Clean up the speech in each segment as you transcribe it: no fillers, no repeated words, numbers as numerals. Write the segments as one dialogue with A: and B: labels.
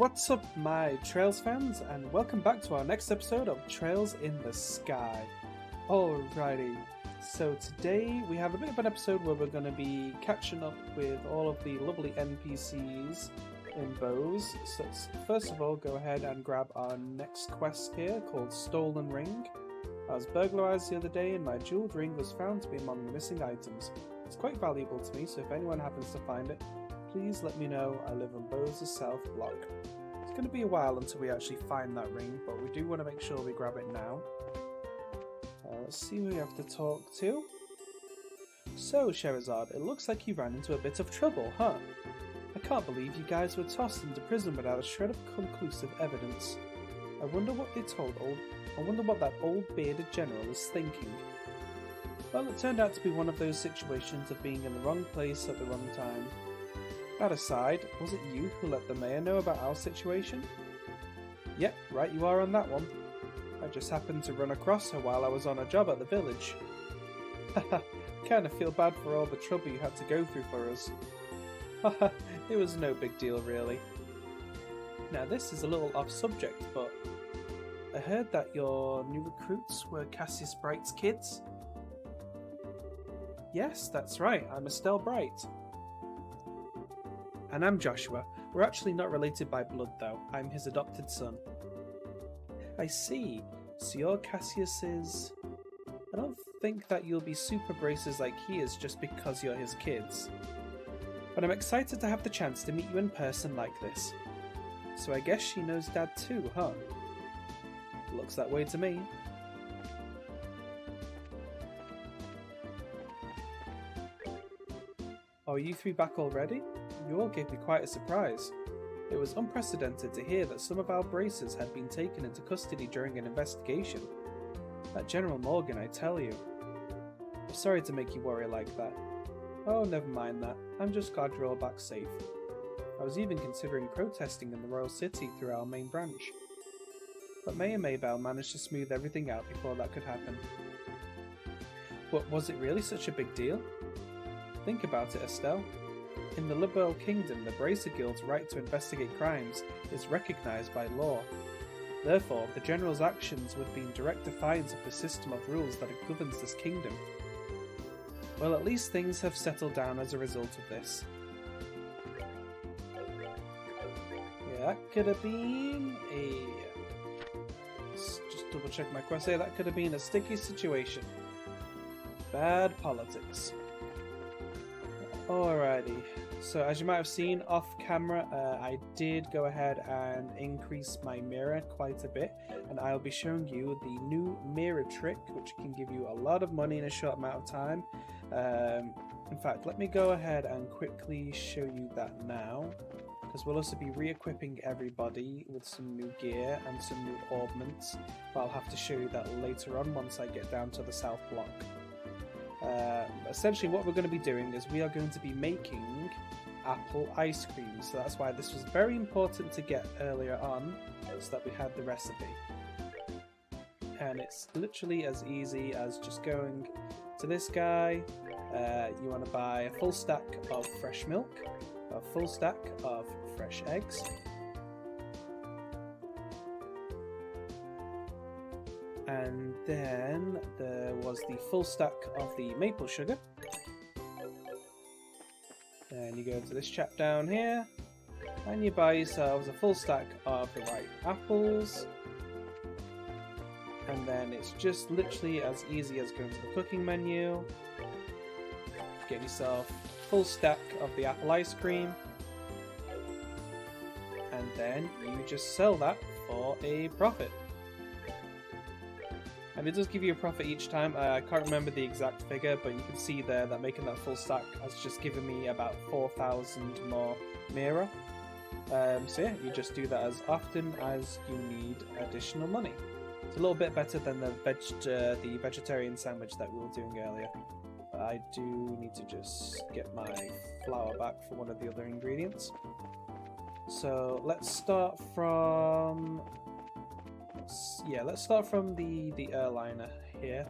A: What's up, my Trails fans, and welcome back to our next episode of Trails in the Sky. Alrighty, so today we have a bit of an episode where we're going to be catching up with all of the lovely NPCs in Bose. So let's first of all go ahead and grab our next quest here called Stolen Ring. I was burglarized the other day and my jeweled ring was found to be among the missing items. It's quite valuable to me, so if anyone happens to find it, please let me know. I live on Bose's South Block. It's going to be a while until we actually find that ring, but we do want to make sure we grab it now. Let's see who we have to talk to. So, Sherazade, it looks like you ran into a bit of trouble, huh? I can't believe you guys were tossed into prison without a shred of conclusive evidence. I wonder what that old bearded general is thinking. Well, it turned out to be one of those situations of being in the wrong place at the wrong time. That aside, was it you who let the mayor know about our situation? Yep, right you are on that one. I just happened to run across her while I was on a job at the village. Haha, kinda feel bad for all the trouble you had to go through for us. Haha, it was no big deal really. Now this is a little off subject, but I heard that your new recruits were Cassius Bright's kids? Yes, that's right, I'm Estelle Bright. And I'm Joshua. We're actually not related by blood though, I'm his adopted son. I see, so you're Cassius's... I don't think that you'll be super braces like he is just because you're his kids. But I'm excited to have the chance to meet you in person like this. So I guess she knows Dad too, huh? Looks that way to me. Are you three back already? You all gave me quite a surprise. It was unprecedented to hear that some of our bracers had been taken into custody during an investigation. That General Morgan, I tell you. I'm sorry to make you worry like that. Oh, never mind that. I'm just glad you're all back safe. I was even considering protesting in the Royal City through our main branch. But Mayor Maybell managed to smooth everything out before that could happen. But was it really such a big deal? Think about it, Estelle. In the Liberal Kingdom, the Bracer Guild's right to investigate crimes is recognised by law. Therefore, the General's actions would be in direct defiance of the system of rules that governs this kingdom. Well, at least things have settled down as a result of this. Yeah, that could have been a... Let's just double check my quest here. That could have been a sticky situation. Bad politics. Alrighty, so as you might have seen off camera, I did go ahead and increase my mirror quite a bit, and I'll be showing you the new mirror trick, which can give you a lot of money in a short amount of time. In fact, let me go ahead and quickly show you that now, because we'll also be re-equipping everybody with some new gear and some new augments, but I'll have to show you that later on once I get down to the South Block. Essentially what we're going to be doing is we are going to be making apple ice cream, so that's why this was very important to get earlier on, so that we had the recipe. And it's literally as easy as just going to this guy. You want to buy a full stack of fresh milk, a full stack of fresh eggs, and then there was the full stack of the maple sugar. And you go to this chap down here, and you buy yourselves a full stack of the right apples. And then it's just literally as easy as going to the cooking menu, get yourself a full stack of the apple ice cream, and then you just sell that for a profit. And it does give you a profit each time. I can't remember the exact figure, but you can see there that making that full stack has just given me about 4,000 more Mira. So yeah, you just do that as often as you need additional money. It's a little bit better than the vegetarian sandwich that we were doing earlier. But I do need to just get my flour back for one of the other ingredients. So let's start from... let's start from the airliner here.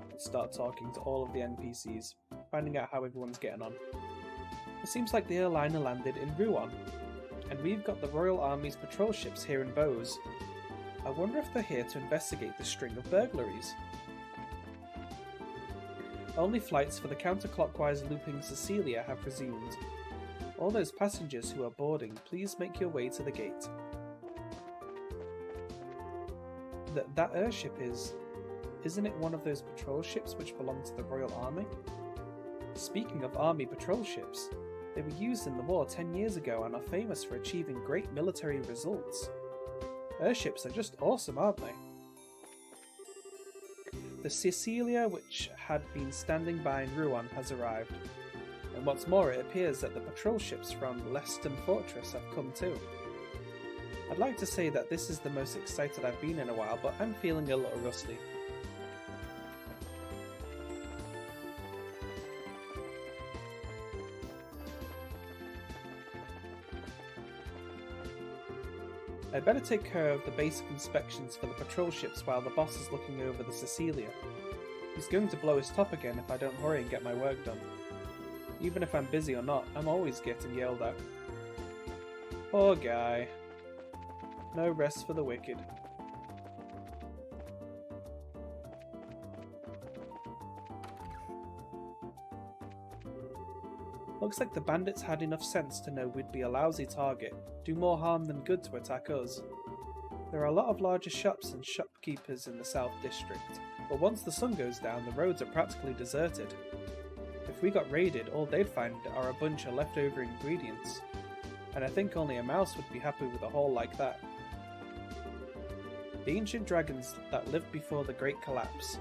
A: Let's start talking to all of the NPCs, finding out how everyone's getting on. It seems like the airliner landed in Rouen. and we've got the Royal Army's patrol ships here in Bose. I wonder if they're here to investigate the string of burglaries. Only flights for the counterclockwise looping Cecilia have resumed. All those passengers who are boarding, please make your way to the gate. That airship isn't it one of those patrol ships which belong to the Royal Army? Speaking of army patrol ships, they were used in the war 10 years ago and are famous for achieving great military results. Airships are just awesome, aren't they? The Cecilia, which had been standing by in Rouen, has arrived. And what's more, it appears that the patrol ships from Leston Fortress have come too. I'd like to say that this is the most excited I've been in a while, but I'm feeling a little rusty. I'd better take care of the basic inspections for the patrol ships while the boss is looking over the Cecilia. He's going to blow his top again if I don't hurry and get my work done. Even if I'm busy or not, I'm always getting yelled at. Poor guy. No rest for the wicked. Looks like the bandits had enough sense to know we'd be a lousy target, do more harm than good to attack us. There are a lot of larger shops and shopkeepers in the South District, but once the sun goes down the roads are practically deserted. If we got raided, all they'd find are a bunch of leftover ingredients, and I think only a mouse would be happy with a haul like that. The ancient dragons that lived before the Great Collapse.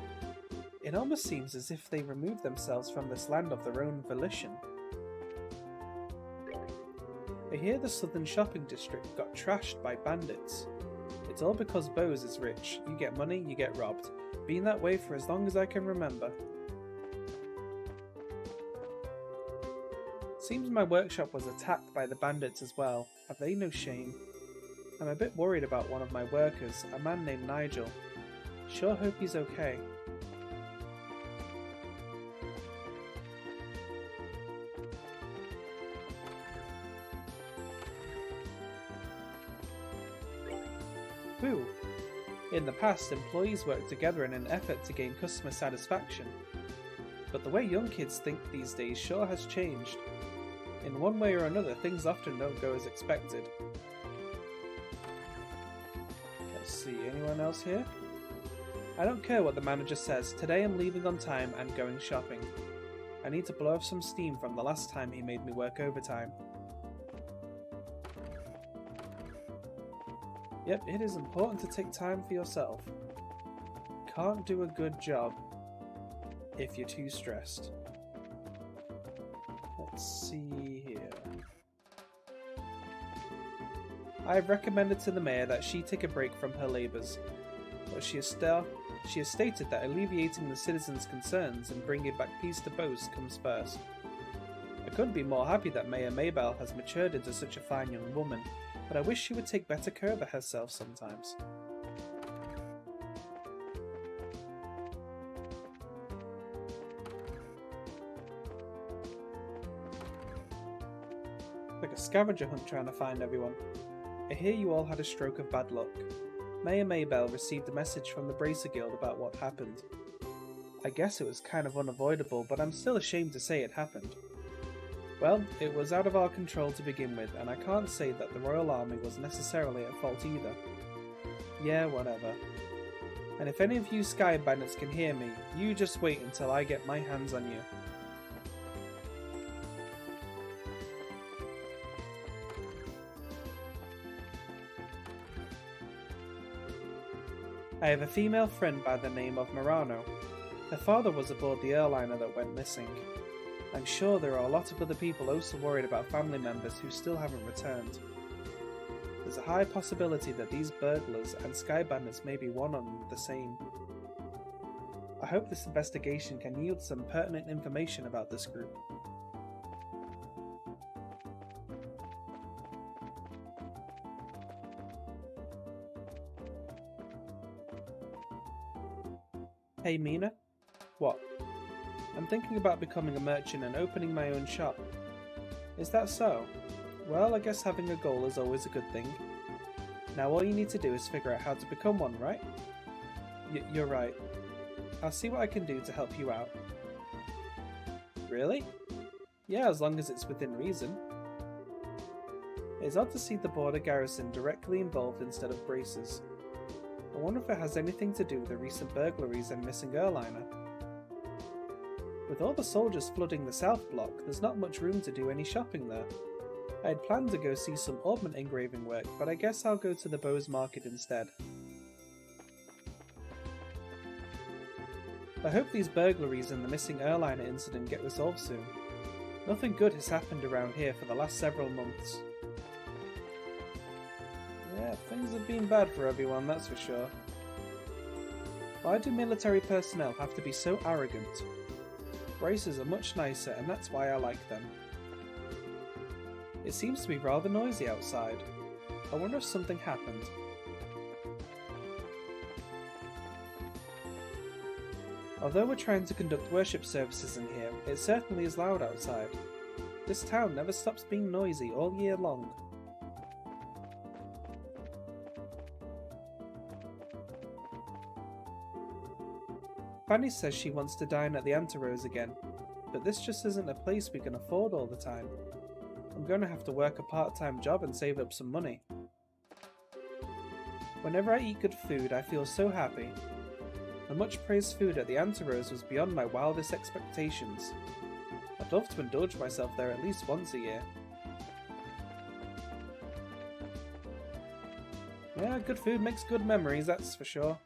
A: It almost seems as if they removed themselves from this land of their own volition. I hear the southern shopping district got trashed by bandits. It's all because Bose is rich. You get money, you get robbed. Been that way for as long as I can remember. Seems my workshop was attacked by the bandits as well. Have they no shame? I'm a bit worried about one of my workers, a man named Nigel. Sure hope he's okay. Woo! In the past, employees worked together in an effort to gain customer satisfaction. But the way young kids think these days sure has changed. In one way or another, things often don't go as expected. Let's see, anyone else here? I don't care what the manager says, today I'm leaving on time and going shopping. I need to blow off some steam from the last time he made me work overtime. Yep, it is important to take time for yourself. Can't do a good job if you're too stressed. Let's see here. I have recommended to the mayor that she take a break from her labours, but she has stated that alleviating the citizens' concerns and bringing back peace to Bose comes first. I couldn't be more happy that Mayor Maybelle has matured into such a fine young woman, but I wish she would take better care of herself sometimes. Like a scavenger hunt trying to find everyone. I hear you all had a stroke of bad luck. Mayor Maybelle received a message from the Bracer Guild about what happened. I guess it was kind of unavoidable, but I'm still ashamed to say it happened. Well, it was out of our control to begin with, and I can't say that the Royal Army was necessarily at fault either. Yeah, whatever. And if any of you Sky Bandits can hear me, you just wait until I get my hands on you. I have a female friend by the name of Murano. Her father was aboard the airliner that went missing. I'm sure there are a lot of other people also worried about family members who still haven't returned. There's a high possibility that these burglars and Sky Bandits may be one and the same. I hope this investigation can yield some pertinent information about this group. Hey Mina? What? I'm thinking about becoming a merchant and opening my own shop. Is that so? Well, I guess having a goal is always a good thing. Now all you need to do is figure out how to become one, right? You're right. I'll see what I can do to help you out. Really? Yeah, as long as it's within reason. It's odd to see the border garrison directly involved instead of braces. I wonder if it has anything to do with the recent burglaries and missing airliner. With all the soldiers flooding the south block, there's not much room to do any shopping there. I had planned to go see some ornament engraving work, but I guess I'll go to the Bose market instead. I hope these burglaries and the missing airliner incident get resolved soon. Nothing good has happened around here for the last several months. Yeah, things have been bad for everyone, that's for sure. Why do military personnel have to be so arrogant? Braces are much nicer, and that's why I like them. It seems to be rather noisy outside. I wonder if something happened. Although we're trying to conduct worship services in here, it certainly is loud outside. This town never stops being noisy all year long. Fanny says she wants to dine at the Anterose again, but this just isn't a place we can afford all the time. I'm going to have to work a part-time job and save up some money. Whenever I eat good food, I feel so happy. The much-praised food at the Anterose was beyond my wildest expectations. I'd love to indulge myself there at least once a year. Yeah, good food makes good memories, that's for sure.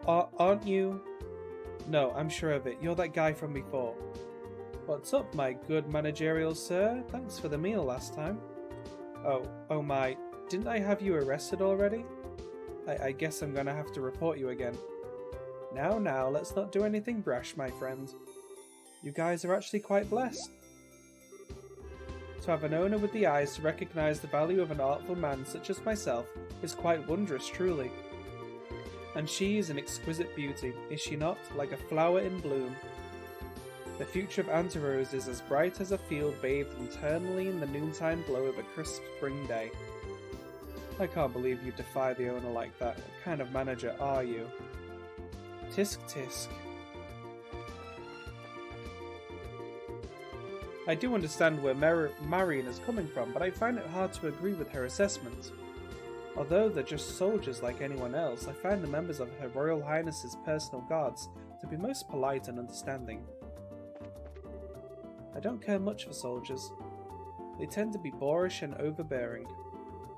A: Aren't you? No, I'm sure of it. You're that guy from before. What's up, my good managerial sir? Thanks for the meal last time. Oh my, didn't I have you arrested already? I guess I'm gonna have to report you again. Now, let's not do anything brash, my friend. You guys are actually quite blessed. To have an owner with the eyes to recognise the value of an artful man such as myself is quite wondrous, truly. And she is an exquisite beauty, is she not, like a flower in bloom? The future of Anterose is as bright as a field bathed eternally in the noontime glow of a crisp spring day. I can't believe you defy the owner like that. What kind of manager are you? Tisk tisk. I do understand where Marion is coming from, but I find it hard to agree with her assessment. Although they're just soldiers like anyone else, I find the members of Her Royal Highness's personal guards to be most polite and understanding. I don't care much for soldiers. They tend to be boorish and overbearing.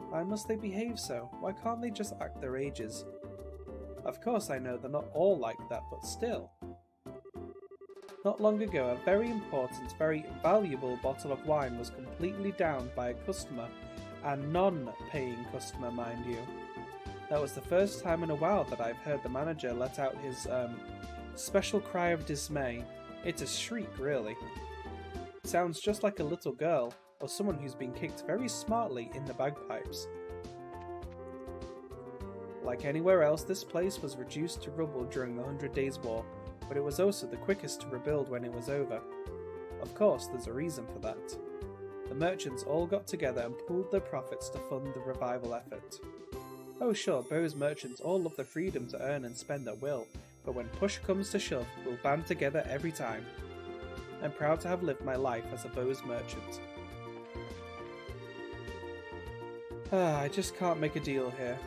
A: Why must they behave so? Why can't they just act their ages? Of course I know they're not all like that, but still. Not long ago, a very important, very valuable bottle of wine was completely downed by a customer, a non-paying customer, mind you. That was the first time in a while that I've heard the manager let out his, special cry of dismay. It's a shriek, really. It sounds just like a little girl, or someone who's been kicked very smartly in the bagpipes. Like anywhere else, this place was reduced to rubble during the 100 Days War, but it was also the quickest to rebuild when it was over. Of course, there's a reason for that. The merchants all got together and pooled their profits to fund the revival effort. Oh sure, Bose merchants all love the freedom to earn and spend at will, but when push comes to shove, we'll band together every time. I'm proud to have lived my life as a Bose merchant. I just can't make a deal here.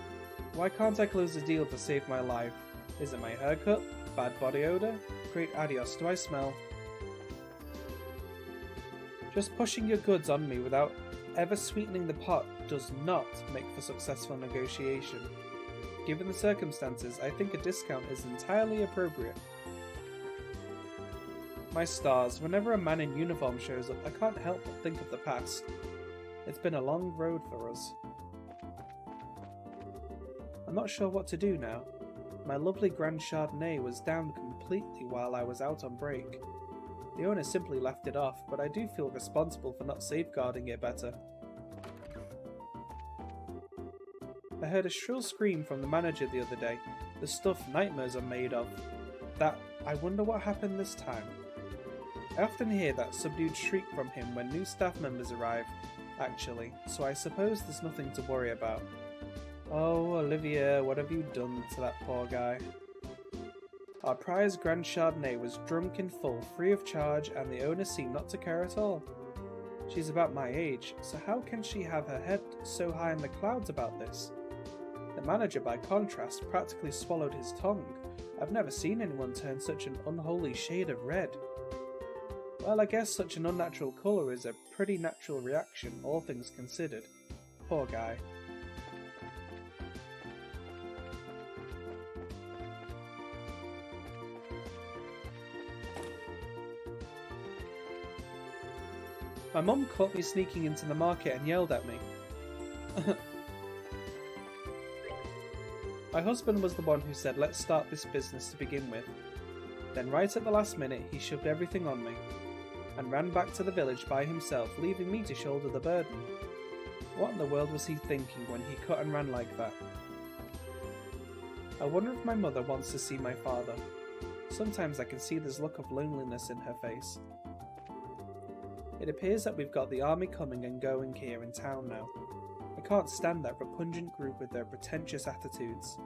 A: Why can't I close the deal to save my life? Is it my haircut? Bad body odor? Great adios, do I smell? Just pushing your goods on me without ever sweetening the pot does not make for successful negotiation. Given the circumstances, I think a discount is entirely appropriate. My stars, whenever a man in uniform shows up, I can't help but think of the past. It's been a long road for us. I'm not sure what to do now. My lovely Grand Chardonnay was down completely while I was out on break. The owner simply left it off, but I do feel responsible for not safeguarding it better. I heard a shrill scream from the manager the other day, the stuff nightmares are made of. I wonder what happened this time. I often hear that subdued shriek from him when new staff members arrive, actually, so I suppose there's nothing to worry about. Oh, Olivia, what have you done to that poor guy? Our prize Grand Chardonnay was drunk in full, free of charge, and the owner seemed not to care at all. She's about my age, so how can she have her head so high in the clouds about this? The manager, by contrast, practically swallowed his tongue. I've never seen anyone turn such an unholy shade of red. Well, I guess such an unnatural colour is a pretty natural reaction, all things considered. Poor guy. My mum caught me sneaking into the market and yelled at me. My husband was the one who said, let's start this business to begin with. Then right at the last minute he shoved everything on me and ran back to the village by himself, leaving me to shoulder the burden. What in the world was he thinking when he cut and ran like that? I wonder if my mother wants to see my father. Sometimes I can see this look of loneliness in her face. It appears that we've got the army coming and going here in town now. I can't stand that repugnant group with their pretentious attitudes.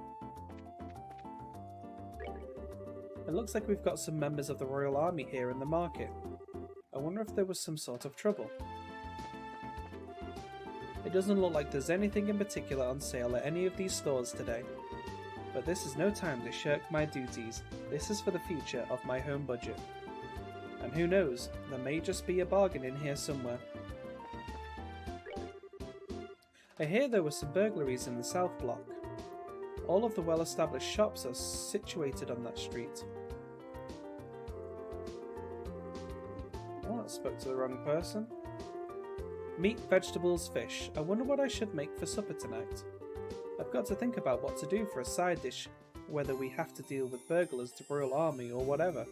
A: It looks like we've got some members of the Royal Army here in the market. I wonder if there was some sort of trouble. It doesn't look like there's anything in particular on sale at any of these stores today. But this is no time to shirk my duties. This is for the future of my home budget. And who knows, there may just be a bargain in here somewhere. I hear there were some burglaries in the south block. All of the well-established shops are situated on that street. Oh, I spoke to the wrong person. Meat, vegetables, fish. I wonder what I should make for supper tonight. I've got to think about what to do for a side dish, whether we have to deal with burglars, the Royal Army, or whatever.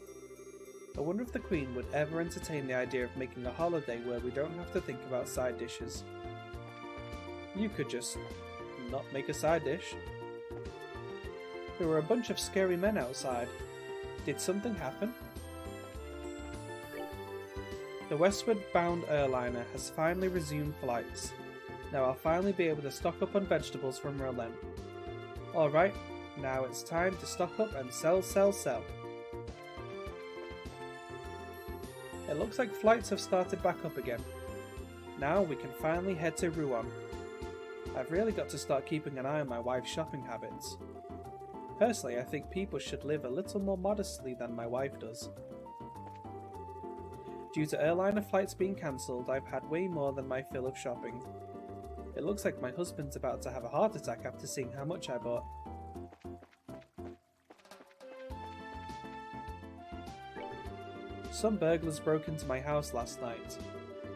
A: I wonder if the Queen would ever entertain the idea of making a holiday where we don't have to think about side dishes. You could just not make a side dish. There were a bunch of scary men outside. Did something happen? The westward-bound airliner has finally resumed flights. Now I'll finally be able to stock up on vegetables from Rouen. Alright, now it's time to stock up and sell, sell, sell. It looks like flights have started back up again. Now we can finally head to Rouen. I've really got to start keeping an eye on my wife's shopping habits. Personally, I think people should live a little more modestly than my wife does. Due to airliner flights being cancelled, I've had way more than my fill of shopping. It looks like my husband's about to have a heart attack after seeing how much I bought. Some burglars broke into my house last night.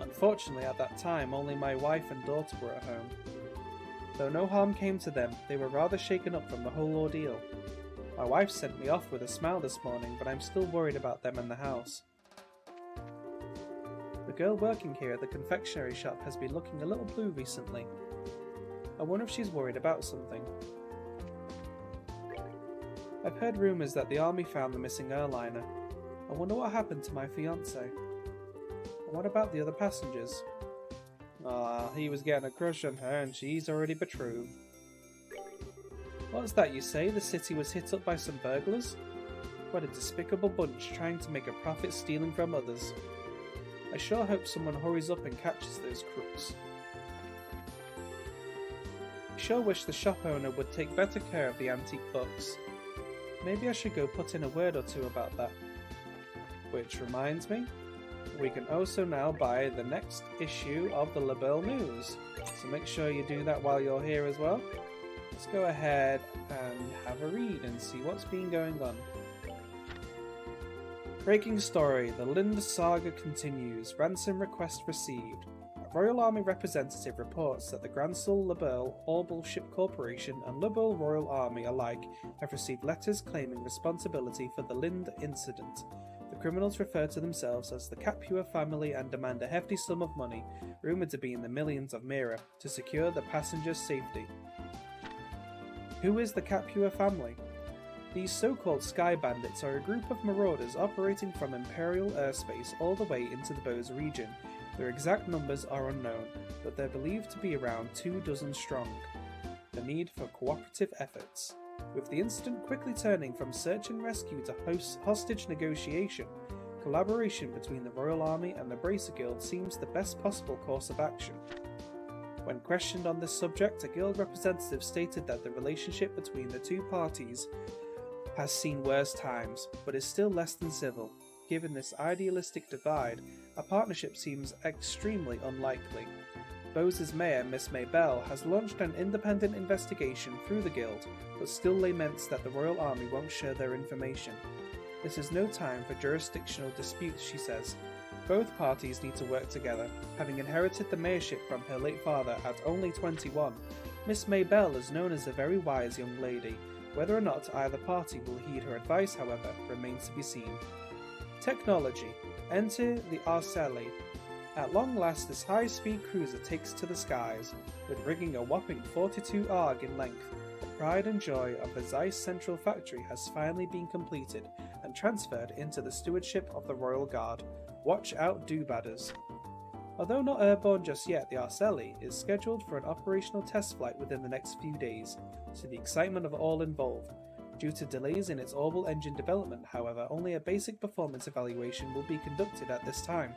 A: Unfortunately, at that time, only my wife and daughter were at home. Though no harm came to them, they were rather shaken up from the whole ordeal. My wife sent me off with a smile this morning, but I'm still worried about them and the house. The girl working here at the confectionery shop has been looking a little blue recently. I wonder if she's worried about something. I've heard rumours that the army found the missing airliner. I wonder what happened to my fiancé. And what about the other passengers? He was getting a crush on her and she's already betrothed. What's that you say? The city was hit up by some burglars? What a despicable bunch trying to make a profit stealing from others. I sure hope someone hurries up and catches those crooks. I sure wish the shop owner would take better care of the antique books. Maybe I should go put in a word or two about that. Which reminds me, we can also now buy the next issue of the Labelle News, so make sure you do that while you're here as well. Let's go ahead and have a read and see what's been going on. Breaking story, the Lind saga continues, ransom request received. A Royal Army representative reports that the Gransel Labelle Orbital Ship Corporation and Labelle Royal Army alike have received letters claiming responsibility for the Lind incident. The criminals refer to themselves as the Capua family and demand a hefty sum of money, rumoured to be in the millions of Mira, to secure the passengers' safety. Who is the Capua family? These so-called Sky Bandits are a group of marauders operating from Imperial airspace all the way into the Bose region. Their exact numbers are unknown, but they're believed to be around 24 strong. The need for cooperative efforts. With the incident quickly turning from search and rescue to hostage negotiation, collaboration between the Royal Army and the Bracer Guild seems the best possible course of action. When questioned on this subject, a guild representative stated that the relationship between the two parties has seen worse times, but is still less than civil. Given this idealistic divide, a partnership seems extremely unlikely. Bose's mayor, Miss Maybelle, has launched an independent investigation through the guild, but still laments that the Royal Army won't share their information. This is no time for jurisdictional disputes, she says. Both parties need to work together. Having inherited the mayorship from her late father at only 21, Miss Maybelle is known as a very wise young lady. Whether or not either party will heed her advice, however, remains to be seen. Technology. Enter the Arceli. At long last, this high-speed cruiser takes to the skies, with rigging a whopping 42 arg in length. The pride and joy of the Zeiss Central Factory has finally been completed and transferred into the stewardship of the Royal Guard. Watch out, do-badders. Although not airborne just yet, the Arceli is scheduled for an operational test flight within the next few days, to the excitement of all involved. Due to delays in its orbital engine development, however, only a basic performance evaluation will be conducted at this time.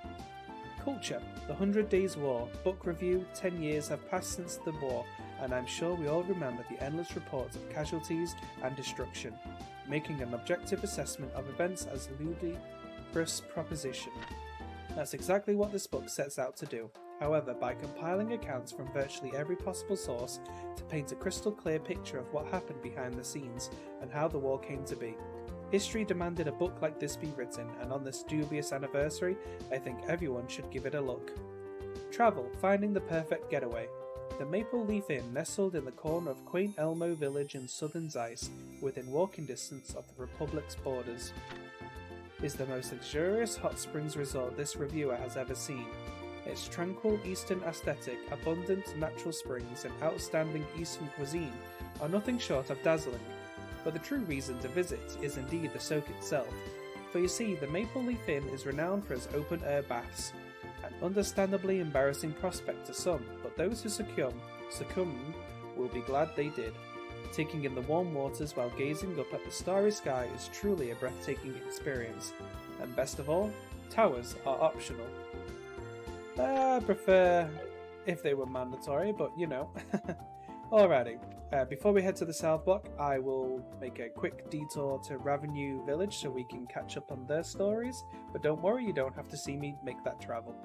A: Culture. The 100 Days War. Book review. 10 years have passed since the war, and I'm sure we all remember the endless reports of casualties and destruction. Making an objective assessment of events as a ludicrous proposition. That's exactly what this book sets out to do. However, by compiling accounts from virtually every possible source to paint a crystal clear picture of what happened behind the scenes and how the war came to be. History demanded a book like this be written, and on this dubious anniversary, I think everyone should give it a look. Travel, finding the perfect getaway. The Maple Leaf Inn, nestled in the corner of quaint Elmo Village in southern Zeiss, within walking distance of the Republic's borders, is the most luxurious hot springs resort this reviewer has ever seen. Its tranquil eastern aesthetic, abundant natural springs, and outstanding eastern cuisine are nothing short of dazzling. But the true reason to visit is indeed the soak itself. For you see, the Maple Leaf Inn is renowned for its open-air baths, an understandably embarrassing prospect to some, but those who succumb will be glad they did. Taking in the warm waters while gazing up at the starry sky is truly a breathtaking experience. And best of all, towers are optional. I prefer if they were mandatory, but you know. Alrighty, before we head to the South Block, I will make a quick detour to Ravenue Village so we can catch up on their stories, but don't worry, you don't have to see me make that travel.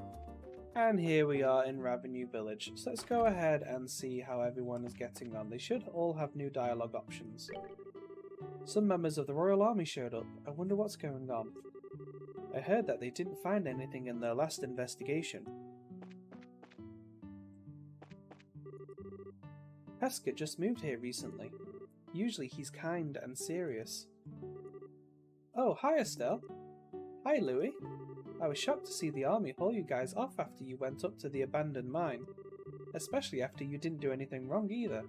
A: And here we are in Ravenue Village, so let's go ahead and see how everyone is getting on. They should all have new dialogue options. Some members of the Royal Army showed up. I wonder what's going on. I heard that they didn't find anything in their last investigation. Pesca just moved here recently. Usually he's kind and serious. Oh, hi Estelle. Hi Louis. I was shocked to see the army haul you guys off after you went up to the abandoned mine. Especially after you didn't do anything wrong either.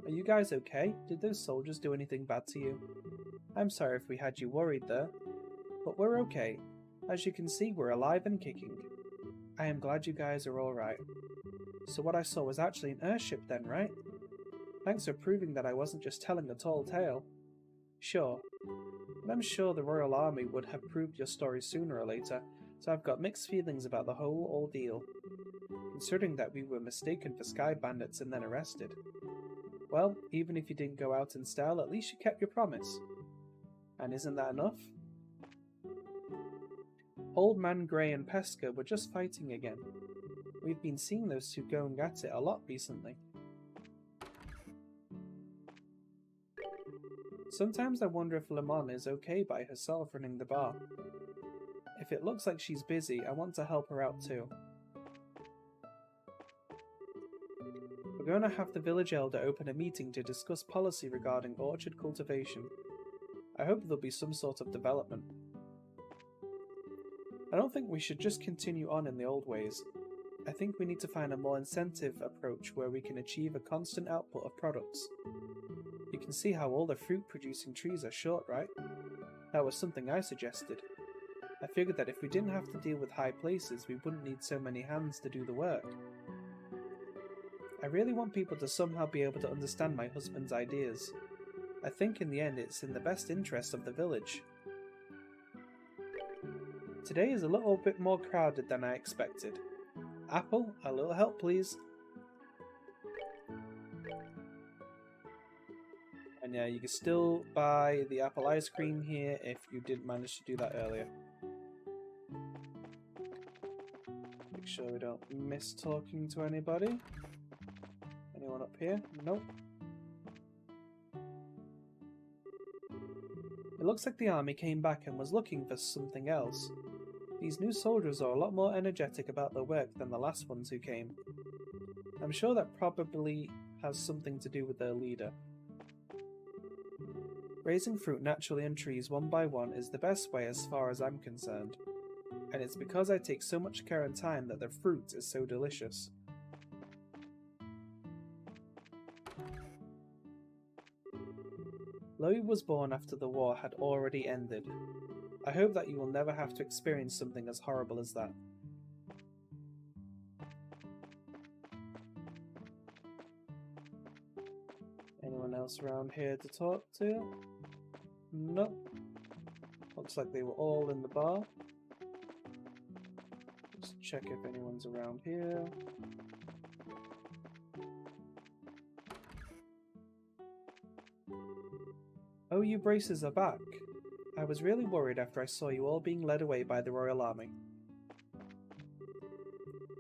A: Are you guys okay? Did those soldiers do anything bad to you? I'm sorry if we had you worried there. But we're okay. As you can see, we're alive and kicking. I am glad you guys are alright. So what I saw was actually an airship then, right? Thanks for proving that I wasn't just telling a tall tale. Sure. But I'm sure the Royal Army would have proved your story sooner or later, so I've got mixed feelings about the whole ordeal. Considering that we were mistaken for Sky Bandits and then arrested. Well, even if you didn't go out in style, at least you kept your promise. And isn't that enough? Old Man Grey and Pesca were just fighting again. We've been seeing those two going at it a lot recently. Sometimes I wonder if Lemon is okay by herself running the bar. If it looks like she's busy, I want to help her out too. We're going to have the village elder open a meeting to discuss policy regarding orchard cultivation. I hope there'll be some sort of development. I don't think we should just continue on in the old ways. I think we need to find a more incentive approach where we can achieve a constant output of products. You can see how all the fruit-producing trees are short, right? That was something I suggested. I figured that if we didn't have to deal with high places, we wouldn't need so many hands to do the work. I really want people to somehow be able to understand my husband's ideas. I think in the end it's in the best interest of the village. Today is a little bit more crowded than I expected. Apple, a little help please. And yeah, you can still buy the apple ice cream here if you didn't manage to do that earlier. Make sure we don't miss talking to anybody. Anyone up here? Nope. It looks like the army came back and was looking for something else. These new soldiers are a lot more energetic about their work than the last ones who came. I'm sure that probably has something to do with their leader. Raising fruit naturally in trees one by one is the best way as far as I'm concerned. And it's because I take so much care and time that the fruit is so delicious. Louis was born after the war had already ended. I hope that you will never have to experience something as horrible as that. Anyone else around here to talk to? Nope. Looks like they were all in the bar. Just check if anyone's around here. Oh, you braces are back. I was really worried after I saw you all being led away by the Royal Army.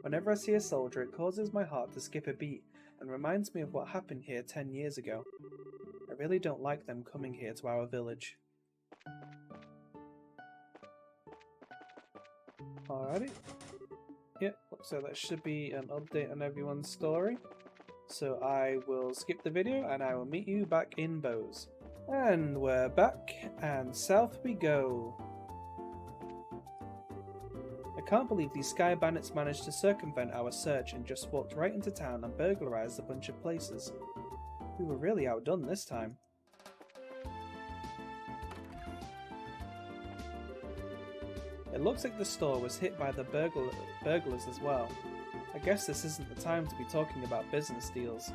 A: Whenever I see a soldier, it causes my heart to skip a beat and reminds me of what happened here 10 years ago. I really don't like them coming here to our village. Alrighty. Yep, so that should be an update on everyone's story. So I will skip the video and I will meet you back in Bose. And we're back, and south we go. I can't believe these Sky Bandits managed to circumvent our search and just walked right into town and burglarized a bunch of places. We were really outdone this time. It looks like the store was hit by the burglars as well. I guess this isn't the time to be talking about business deals.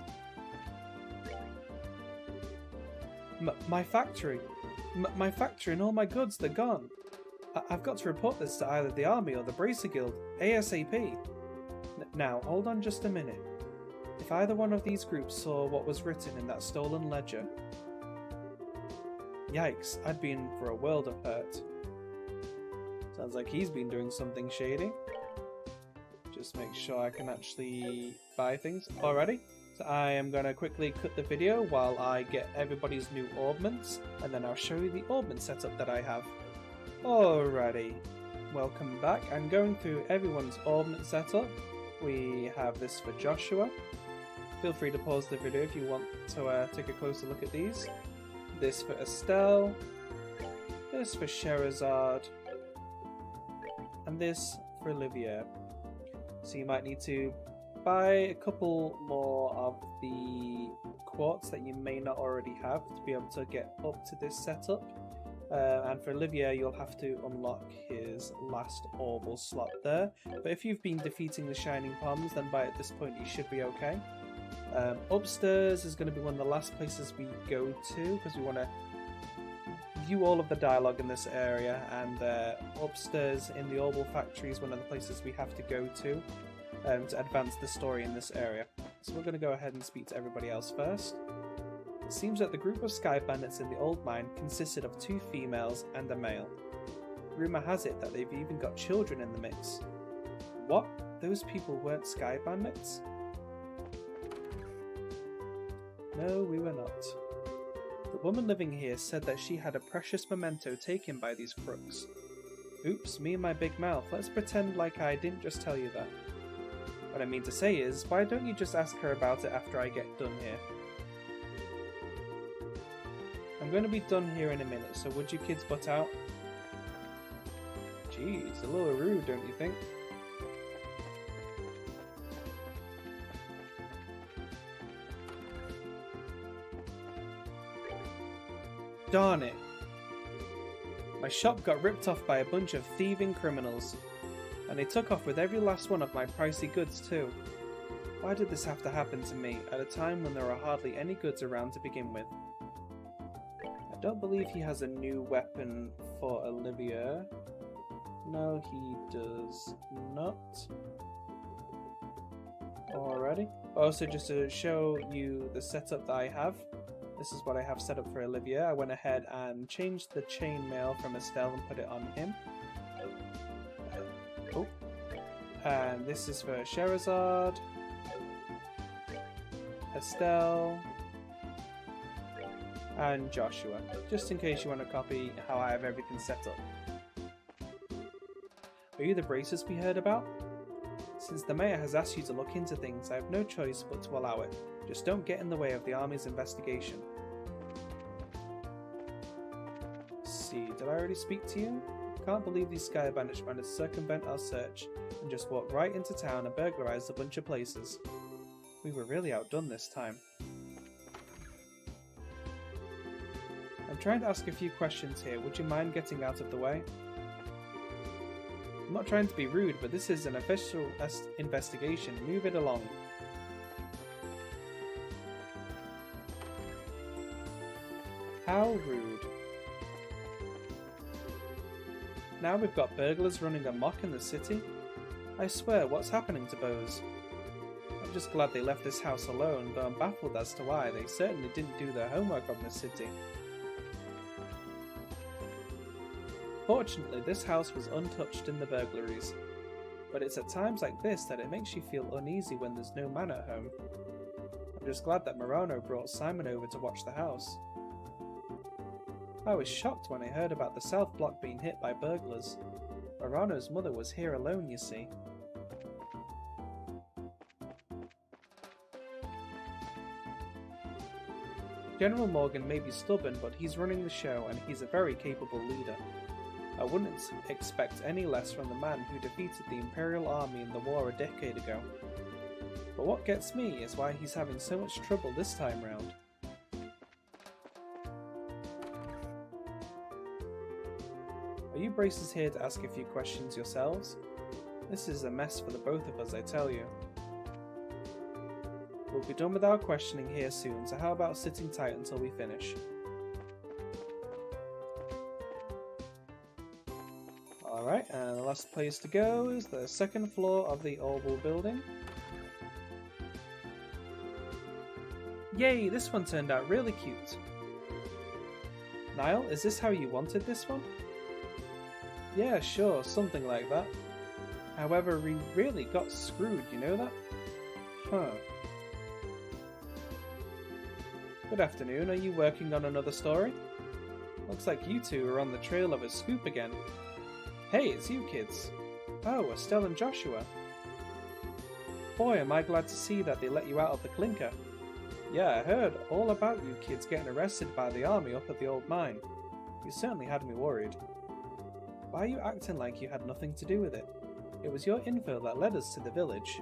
A: My factory! My factory and all my goods, they're gone! I've got to report this to either the army or the Bracer Guild, ASAP! Now, hold on just a minute. If either one of these groups saw what was written in that stolen ledger... Yikes, I'd be in for a world of hurt. Sounds like he's been doing something shady. Just make sure I can actually buy things. Alrighty. So I am going to quickly cut the video while I get everybody's new orbments, and then I'll show you the orbment setup that I have. Alrighty, welcome back. I'm going through everyone's orbment setup. We have this for Joshua. Feel free to pause the video if you want to take a closer look at these. This for Estelle. This for Sherazade. And this for Olivia. So you might need to buy a couple more of the quartz that you may not already have to be able to get up to this setup. And for Olivia, you'll have to unlock his last orbal slot there. But if you've been defeating the Shining Palms, then by at this point you should be okay. Upstairs is going to be one of the last places we go to, because we want to view all of the dialogue in this area, and upstairs in the Orbal Factory is one of the places we have to go to advance the story in this area. So we're going to go ahead and speak to everybody else first. It seems that the group of Sky Bandits in the old mine consisted of 2 females and a male. Rumour has it that they've even got children in the mix. What? Those people weren't Sky Bandits? No, we were not. The woman living here said that she had a precious memento taken by these crooks. Oops, me and my big mouth. Let's pretend like I didn't just tell you that. What I mean to say is, why don't you just ask her about it after I get done here? I'm going to be done here in a minute, so would you kids butt out? Jeez, a little rude, don't you think? Darn it. My shop got ripped off by a bunch of thieving criminals, and they took off with every last one of my pricey goods too. Why did this have to happen to me at a time when there are hardly any goods around to begin with? I don't believe he has a new weapon for Olivia. No, he does not. Alrighty. Also, just to show you the setup that I have, this is what I have set up for Olivia. I went ahead and changed the chainmail from Estelle and put it on him. Oh. And this is for Sherazade, Estelle, and Joshua, just in case you want to copy how I have everything set up. Are you the braces we heard about? Since the mayor has asked you to look into things, I have no choice but to allow it. Just don't get in the way of the army's investigation. See, did I already speak to you? Can't believe these Sky Bandits managed to circumvent our search and just walk right into town and burglarize a bunch of places. We were really outdone this time. I'm trying to ask a few questions here. Would you mind getting out of the way? I'm not trying to be rude, but this is an official investigation. Move it along. How rude. Now we've got burglars running amok in the city? I swear, what's happening to Bose? I'm just glad they left this house alone, though I'm baffled as to why. They certainly didn't do their homework on the city. Fortunately, this house was untouched in the burglaries, but it's at times like this that it makes you feel uneasy when there's no man at home. I'm just glad that Murano brought Simon over to watch the house. I was shocked when I heard about the south block being hit by burglars. Murano's mother was here alone, you see. General Morgan may be stubborn, but he's running the show and he's a very capable leader. I wouldn't expect any less from the man who defeated the Imperial Army in the war a decade ago. But what gets me is why he's having so much trouble this time round. Are you braces here to ask a few questions yourselves? This is a mess for the both of us, I tell you. We'll be done with our questioning here soon, so how about sitting tight until we finish? Alright, and the last place to go is the second floor of the Orwell building. Yay, this one turned out really cute. Niall, is this how you wanted this one? Yeah, sure, something like that. However, we really got screwed, you know that? Huh. Good afternoon, are you working on another story? Looks like you two are on the trail of a scoop again. Hey, it's you kids. Oh, Estelle and Joshua. Boy, am I glad to see that they let you out of the clinker. Yeah, I heard all about you kids getting arrested by the army up at the old mine. You certainly had me worried. Why are you acting like you had nothing to do with it? It was your info that led us to the village.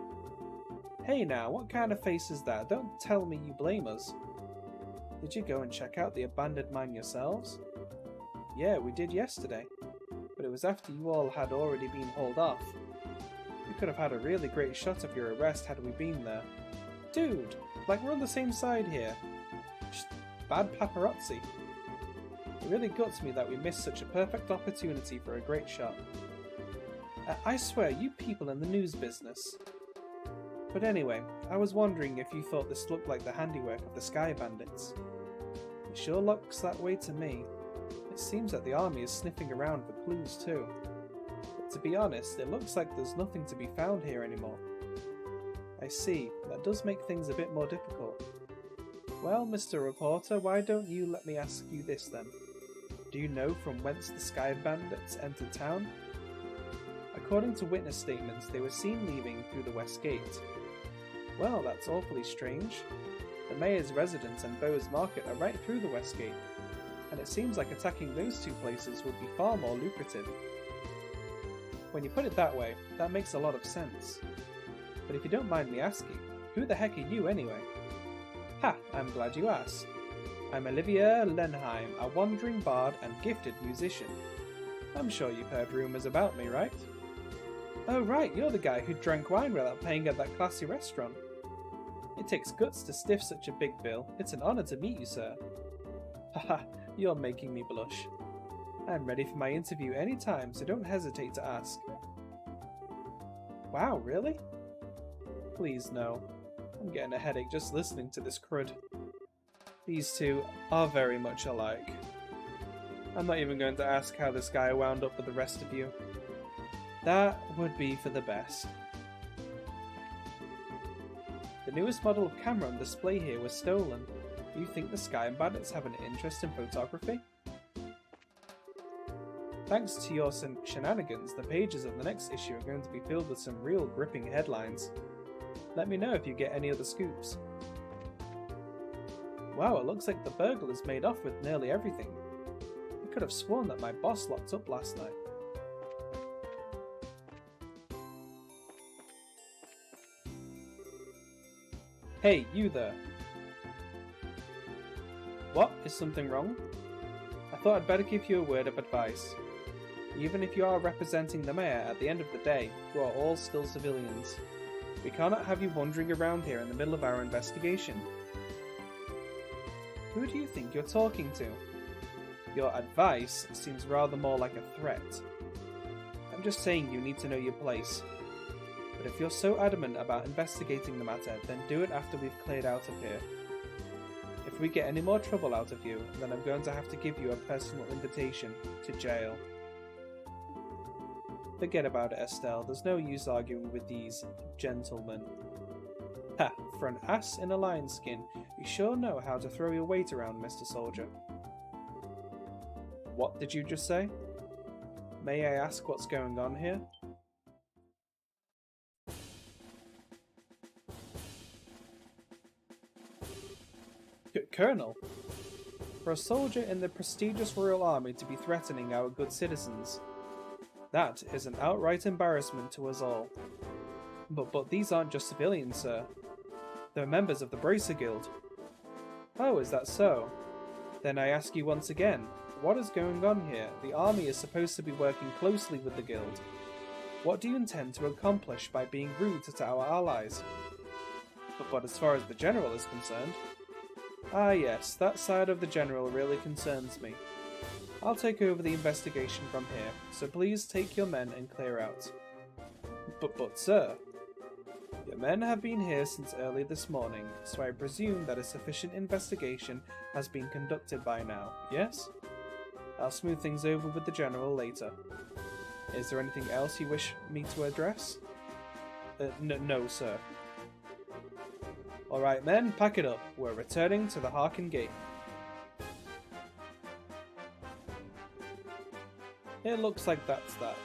A: Hey now, what kind of face is that? Don't tell me you blame us. Did you go and check out the abandoned mine yourselves? Yeah, we did yesterday. But it was after you all had already been hauled off. We could have had a really great shot of your arrest had we been there. Dude, like we're on the same side here. Just bad paparazzi. It really guts me that we missed such a perfect opportunity for a great shot. I swear, you people in the news business. But anyway, I was wondering if you thought this looked like the handiwork of the Sky Bandits. It sure looks that way to me. It seems that the army is sniffing around for clues too. But to be honest, it looks like there's nothing to be found here anymore. I see, that does make things a bit more difficult. Well, Mr. Reporter, why don't you let me ask you this then? Do you know from whence the Sky Bandits entered town? According to witness statements, they were seen leaving through the west gate. Well, that's awfully strange. The mayor's residence and Bose Market are right through the west gate, and it seems like attacking those two places would be far more lucrative. When you put it that way, that makes a lot of sense. But if you don't mind me asking, who the heck are you anyway? Ha, I'm glad you asked. I'm Olivia Lenheim, a wandering bard and gifted musician. I'm sure you've heard rumours about me, right? Oh right, you're the guy who drank wine without paying at that classy restaurant. It takes guts to stiff such a big bill. It's an honour to meet you, sir. Haha, you're making me blush. I'm ready for my interview any time, so don't hesitate to ask. Wow, really? Please no. I'm getting a headache just listening to this crud. These two are very much alike. I'm not even going to ask how this guy wound up with the rest of you. That would be for the best. The newest model of camera on display here was stolen. Do you think the Sky Bandits have an interest in photography? Thanks to your shenanigans, the pages of the next issue are going to be filled with some real gripping headlines. Let me know if you get any other scoops. Wow, it looks like the burglars made off with nearly everything. I could have sworn that my boss locked up last night. Hey, you there. What? Is something wrong? I thought I'd better give you a word of advice. Even if you are representing the mayor, at the end of the day, you are all still civilians. We cannot have you wandering around here in the middle of our investigation. Who do you think you're talking to? Your advice seems rather more like a threat. I'm just saying you need to know your place. But if you're so adamant about investigating the matter, then do it after we've cleared out of here. If we get any more trouble out of you, then I'm going to have to give you a personal invitation to jail. Forget about it, Estelle. There's no use arguing with these gentlemen. Ha! For an ass in a lion skin, you sure know how to throw your weight around, Mr. Soldier. What did you just say? May I ask what's going on here? Colonel, for a soldier in the prestigious Royal Army to be threatening our good citizens, that is an outright embarrassment to us all. But these aren't just civilians, sir. They're members of the Bracer Guild. Oh, is that so? Then I ask you once again, what is going on here? The army is supposed to be working closely with the guild. What do you intend to accomplish by being rude to our allies? But as far as the general is concerned... Ah yes, that side of the general really concerns me. I'll take over the investigation from here, so please take your men and clear out. But sir, your men have been here since early this morning, so I presume that a sufficient investigation has been conducted by now, yes? I'll smooth things over with the general later. Is there anything else you wish me to address? No, sir. Alright men, pack it up. We're returning to the Harkin Gate. It looks like that's that.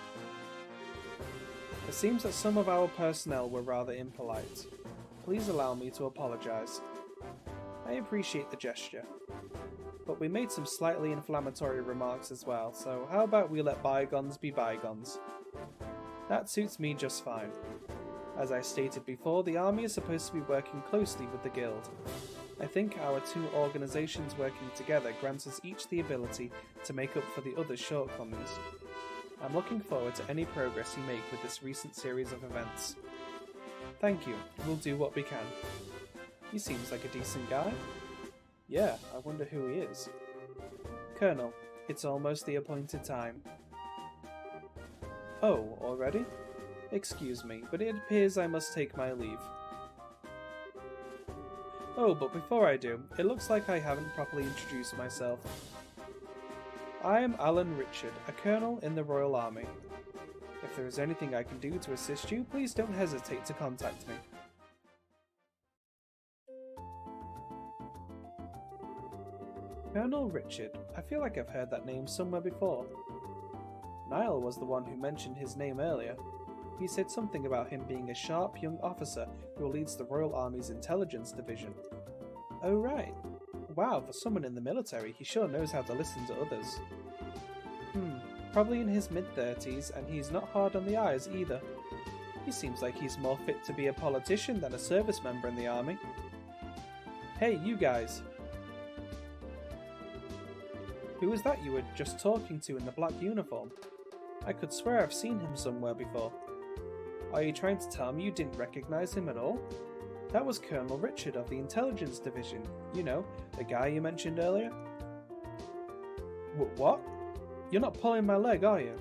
A: It seems that some of our personnel were rather impolite. Please allow me to apologise. I appreciate the gesture. But we made some slightly inflammatory remarks as well, so how about we let bygones be bygones? That suits me just fine. As I stated before, the army is supposed to be working closely with the guild. I think our two organisations working together grants us each the ability to make up for the other's shortcomings. I'm looking forward to any progress you make with this recent series of events. Thank you, we'll do what we can. He seems like a decent guy. Yeah, I wonder who he is. Colonel, it's almost the appointed time. Oh, already? Excuse me, but it appears I must take my leave. Oh, but before I do, it looks like I haven't properly introduced myself. I am Alan Richard, a colonel in the Royal Army. If there is anything I can do to assist you, please don't hesitate to contact me. Colonel Richard, I feel like I've heard that name somewhere before. Niall was the one who mentioned his name earlier. He said something about him being a sharp young officer who leads the Royal Army's intelligence division. Oh right. Wow, for someone in the military, he sure knows how to listen to others. Probably in his mid-30s, and he's not hard on the eyes either. He seems like he's more fit to be a politician than a service member in the army. Hey, you guys! Who was that you were just talking to in the black uniform? I could swear I've seen him somewhere before. Are you trying to tell me you didn't recognize him at all? That was Colonel Richard of the Intelligence Division. You know, the guy you mentioned earlier. What? You're not pulling my leg, are you?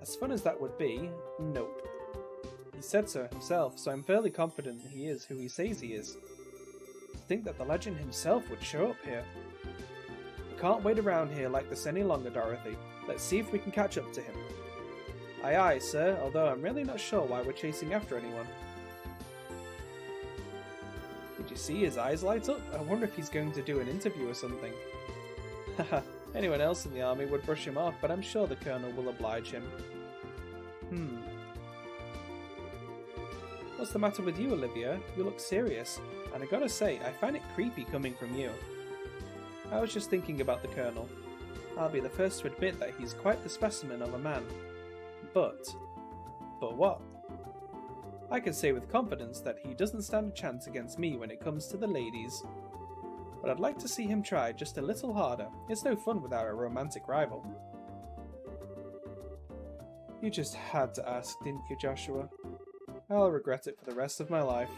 A: As fun as that would be, nope. He said so himself, so I'm fairly confident he is who he says he is. To think that the legend himself would show up here. We can't wait around here like this any longer, Dorothy. Let's see if we can catch up to him. Aye aye, sir, although I'm really not sure why we're chasing after anyone. Did you see his eyes light up? I wonder if he's going to do an interview or something. Haha, anyone else in the army would brush him off, but I'm sure the colonel will oblige him. What's the matter with you, Olivia? You look serious, and I gotta say, I find it creepy coming from you. I was just thinking about the colonel. I'll be the first to admit that he's quite the specimen of a man. But what? I can say with confidence that he doesn't stand a chance against me when it comes to the ladies. But I'd like to see him try just a little harder. It's no fun without a romantic rival. You just had to ask, didn't you, Joshua? I'll regret it for the rest of my life.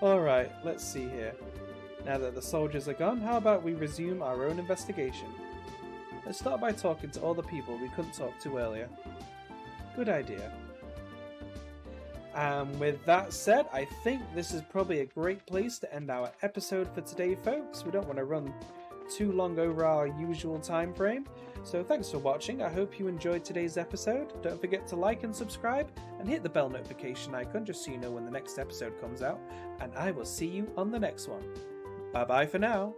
A: Alright, let's see here. Now that the soldiers are gone, how about we resume our own investigation? Let's start by talking to all the people we couldn't talk to earlier. Good idea. And with that said, I think this is probably a great place to end our episode for today, folks. We don't want to run too long over our usual time frame. So thanks for watching. I hope you enjoyed today's episode. Don't forget to like and subscribe and hit the bell notification icon just so you know when the next episode comes out. And I will see you on the next one. Bye bye for now.